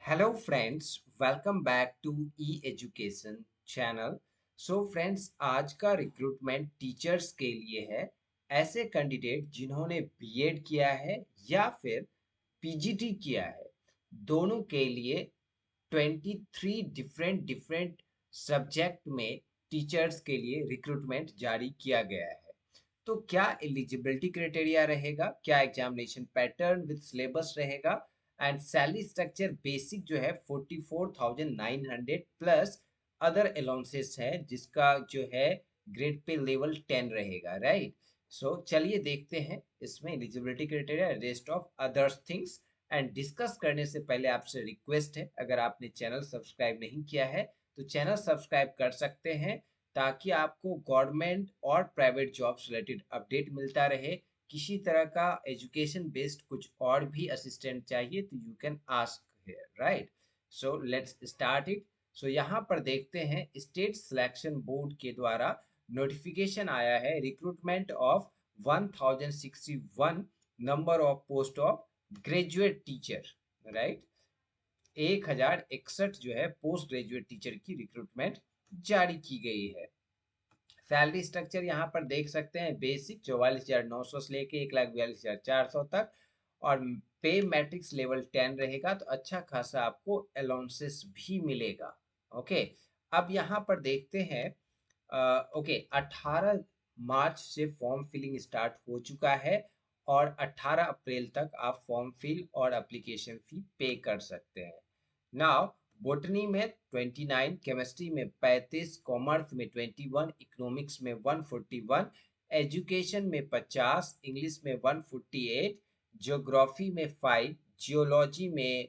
Hello friends, welcome back to E education channel. So friends, आज का recruitment teachers के लिए है। ऐसे कैंडिडेट जिन्होंने बीएड किया है या फिर पीजीटी किया है, दोनों के लिए 23 डिफरेंट डिफरेंट सब्जेक्ट में टीचर्स के लिए रिक्रूटमेंट जारी किया गया है। तो क्या एलिजिबिलिटी क्राइटेरिया रहेगा, क्या एग्जामिनेशन पैटर्न विद सिलेबस रहेगा, एंड सैलरी स्ट्रक्चर बेसिक जो है 44,900 प्लस अदर अलाउंसेस है, जिसका जो है ग्रेड पे लेवल 10 रहेगा, राइट। सो चलिए देखते हैं इसमें eligibility criteria, rest of others things. And discuss करने से पहले आपसे रिक्वेस्ट है, अगर आपने चैनल सब्सक्राइब नहीं किया है तो चैनल सब्सक्राइब कर सकते हैं, ताकि आपको गवर्नमेंट और प्राइवेट जॉब्स रिलेटेड अपडेट मिलता रहे। किसी तरह का एजुकेशन बेस्ड कुछ और भी असिस्टेंट चाहिए तो you can ask here, right. So let's start it. So यहाँ पर देखते हैं, स्टेट सिलेक्शन बोर्ड के द्वारा नोटिफिकेशन आया है, recruitment of 1061 number of post of graduate teacher, right. 1061 जो है पोस्ट ग्रेजुएट टीचर की रिक्रूटमेंट जारी की गई है। सैलरी स्ट्रक्चर यहाँ पर देख सकते हैं, बेसिक 44,900 से लेके 1,42,400 तक, और पे मैट्रिक्स लेवल 10 रहेगा, तो अच्छा खासा आपको अलाउंसेस भी मिलेगा। ओके, अब यहाँ पर देखते हैं। ओके, 18 मार्च से फॉर्म फिलिंग स्टार्ट हो चुका है, और 18 अप्रैल तक आप फॉर्म फिल और एप्लीकेशन फी पे कर सकते हैं। नाउ, बॉटनी में 29, केमिस्ट्री में 35, कॉमर्स में 21, इकोनॉमिक्स में 141, एजुकेशन में 50, इंग्लिश में 148, ज्योग्राफी में 5, जियोलॉजी में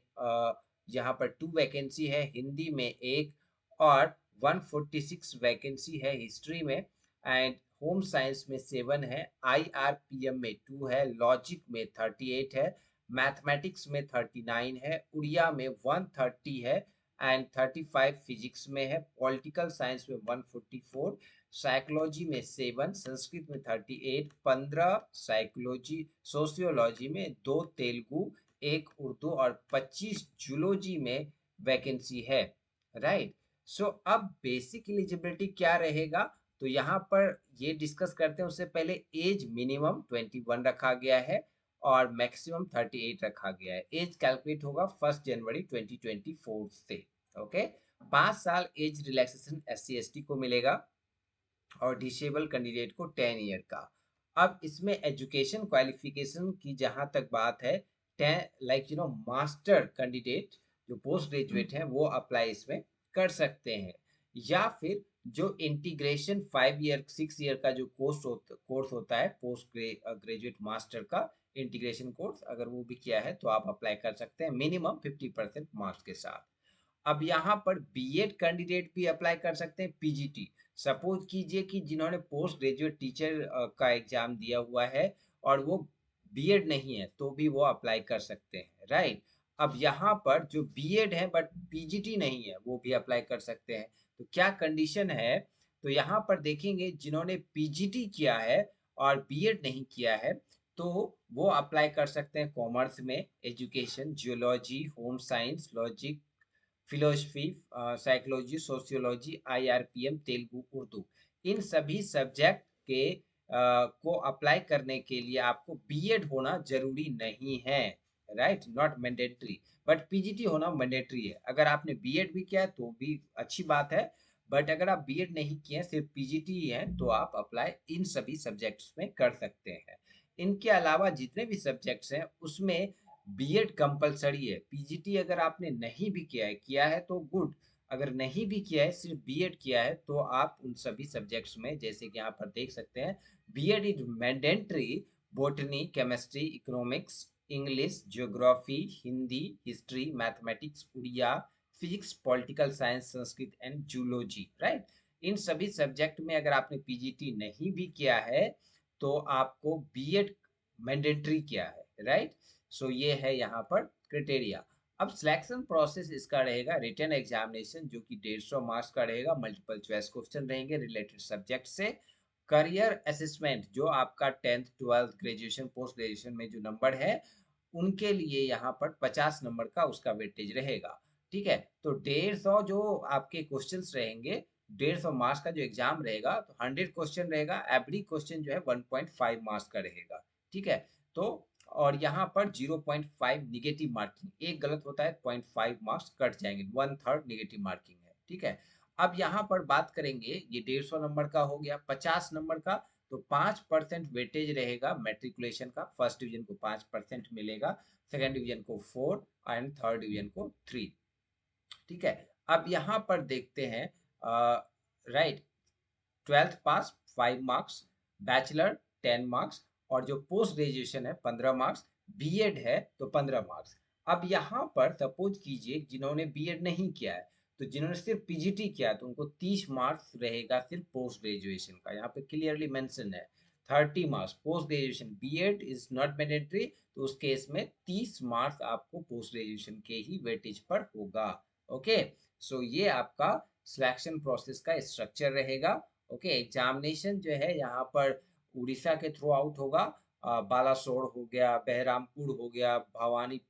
यहाँ पर 2 वैकेंसी है, हिंदी में 1, और 146 वैकेंसी है हिस्ट्री में, एंड होम साइंस में 7 है, आईआरपीएम में 2 है, लॉजिक में 38 है, मैथमेटिक्स में 39 है, उड़िया में 130 है, एंड 35 फिजिक्स में है, पॉलिटिकल साइंस में 144, साइकोलॉजी में 7, संस्कृत में 38, 15 साइकोलॉजी, सोशियोलॉजी में 2 तेलुगु, 1 उर्दू, और 25 जूलॉजी में वैकेंसी है, राइट। सो अब बेसिक एलिजिबिलिटी क्या रहेगा, तो यहाँ पर ये डिस्कस करते हैं। उससे पहले एज मिनिमम 21 रखा गया है और मैक्सिमम 38 रखा गया है। एज कैलकुलेट होगा 1 जनवरी 2024 से। ओके, 5 साल एज रिलैक्सेशन SC ST को मिलेगा, और डिसेबल कैंडिडेट को 10 ईयर का। अब इसमें एजुकेशन क्वालिफिकेशन की जहां तक बात है, 10 मास्टर कैंडिडेट जो पोस्ट ग्रेजुएट हैं वो अप्लाई इसमें कर सकते हैं, या फिर जो इंटीग्रेशन 5 ईयर 6 ईयर का जो कोर्स होता है पोस्ट ग्रेजुएट मास्टर का इंटीग्रेशन कोर्स, अगर वो भी किया है तो आप अप्लाई कर सकते हैं मिनिमम 50% मार्क्स के साथ। अब यहाँ पर बीएड कैंडिडेट भी अप्लाई कर सकते हैं, पीजीटी। सपोज कीजिए कि जिन्होंने पोस्ट ग्रेजुएट टीचर का एग्जाम दिया हुआ है और वो बीएड नहीं है, तो भी वो अप्लाई कर सकते हैं, राइट। अब यहाँ पर जो बीएड है बट पीजीटी नहीं है, वो भी अप्लाई कर सकते हैं। तो क्या कंडीशन है, तो यहाँ पर देखेंगे जिन्होंने पीजीटी किया है और बीएड नहीं किया है, तो वो अप्लाई कर सकते हैं कॉमर्स में, education, geology, home science, logic, philosophy, psychology, sociology, IRPM, Telugu, Urdu, इन सभी सब्जेक्ट के को अप्लाई करने के लिए आपको बीएड होना जरूरी नहीं है, right, not mandatory. But PGT होना मैंडेटरी है। अगर आपने बीएड भी किया है तो भी अच्छी बात है, बट अगर आप बीएड नहीं किए हैं, सिर्फ पीजीटी ही है, तो आप अप्लाई इन सभी सब्जेक्ट्स में कर सकते हैं। इनके अलावा जितने भी सब्जेक्ट्स हैं उसमें बीएड कंपलसरी है। पीजीटी अगर आपने नहीं भी किया है तो गुड, अगर नहीं भी किया है, सिर्फ बीएड किया है, तो आप उन सभी सब्जेक्ट्स में, जैसे कि यहाँ पर देख सकते हैं, BEd is mandatory, botany, chemistry, economics, English, geography, Hindi, history, mathematics, Odia, physics, political science, Sanskrit and zoology, right. इन सभी सब्जेक्ट में अगर आपने पीजीटी नहीं भी किया है तो आपको बीएड मैंडेटरी किया है, राइट। सो ये है यहाँ पर क्राइटेरिया। अब सिलेक्शन प्रोसेस इसका रहेगा, रिटन एग्जामिनेशन जो कि 150 मार्क्स का रहेगा, मल्टीपल चॉइस क्वेश्चन रहेंगे रिलेटेड सब्जेक्ट से, करियर असेसमेंट जो आपका 10th 12th graduation post graduation में जो नंबर है, उनके लिए यहाँ पर 50 नंबर का उसका वेटेज रहेगा। ठीक है। तो 150 जो आपके क्वेश्चंस रहेंगे, 150 मार्क्स का जो एग्जाम रहेगा, तो 100 क्वेश्चन रहेगा, एवरी क्वेश्चन जो है 1.5 मार्क्स का रहेगा। ठीक है। तो और यहाँ पर 0.5 निगेटिव मार्किंग, एक गलत होता है 0.5 मार्क्स कट जाएंगे, 1/3 निगेटिव मार्किंग है। ठीक है। अब यहाँ पर बात करेंगे, ये 150 नंबर का हो गया। 50 नंबर का तो 5% वेटेज रहेगा मैट्रिकुलेशन का। फर्स्ट डिवीजन को 5% मिलेगा, सेकेंड डिवीजन को 4 एंड थर्ड डिवीजन को 3। ठीक है। अब यहाँ पर देखते हैं, राइट, 12th पास 5 मार्क्स, बैचलर 10 मार्क्स, और जो पोस्ट ग्रेजुएशन है 15 मार्क्स, बीएड है तो 15 मार्क्स। अब यहाँ पर सपोज कीजिए जिन्होंने बीएड नहीं किया है, तो जिन्होंने सिर्फ पीजीटी किया है, तो उनको 30 मार्क्स रहेगा सिर्फ पोस्ट ग्रेजुएशन का। यहाँ पे क्लियरली मेंशन है 30 marks post graduation, BEd is not mandatory, तो उस केस में 30 मार्क्स आपको पोस्ट ग्रेजुएशन के ही वेटेज पर होगा। ओके, सो ये आपका सिलेक्शन प्रोसेस का स्ट्रक्चर रहेगा। ओके, एग्जामिनेशन जो है यहाँ पर उड़ीसा के थ्रू आउट होगा। बालासोर हो गया, बहरामपुर हो गया, भवानी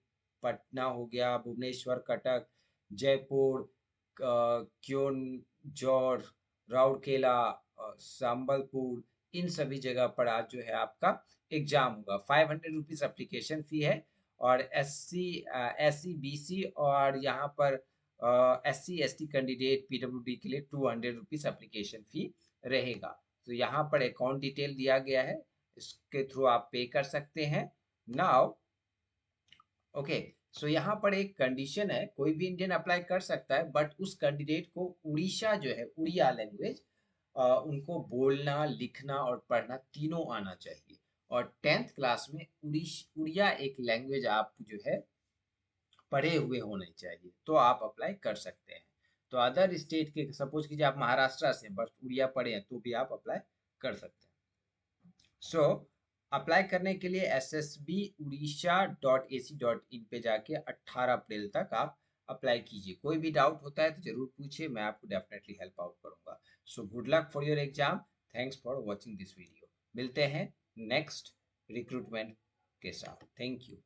पटना हो गया, भुवनेश्वर, कटक, जयपुर, क्योंझार, राउरकेला, संबलपुर, इन सभी जगह पर आज जो है आपका एग्जाम होगा। 500 रुपीज एप्लीकेशन फी है। और SC, SC, BC और यहाँ पर SC, ST कैंडिडेट PWD के लिए 200 रुपीज एप्लीकेशन फी रहेगा। तो यहाँ पर अकाउंट डिटेल दिया गया है, इसके थ्रू आप पे कर सकते हैं। नाउ ओके, सो यहाँ पर एक कंडीशन है, कोई भी इंडियन अप्लाई कर सकता है, बट उस कैंडिडेट को उड़ीसा जो है, उड़िया लैंग्वेज, उनको बोलना, लिखना और पढ़ना तीनों आना चाहिए। और 10th क्लास में उड़िया एक लैंग्वेज आप जो है पढ़े हुए होने चाहिए, तो आप अप्लाई कर सकते हैं। तो अदर स्टेट के, सपोज कीजिए आप महाराष्ट्र से बस उड़िया पढ़े हैं, तो भी आप अप्लाई कर सकते हैं। सो अप्लाई करने के लिए ssburisha.ac.in पे जाके 18 अप्रैल तक आप अप्लाई कीजिए। कोई भी डाउट होता है तो जरूर पूछिए, मैं आपको डेफिनेटली हेल्प आउट करूंगा। So good luck for your exam. Thanks for watching this video. मिलते हैं नेक्स्ट रिक्रूटमेंट के साथ। Thank you.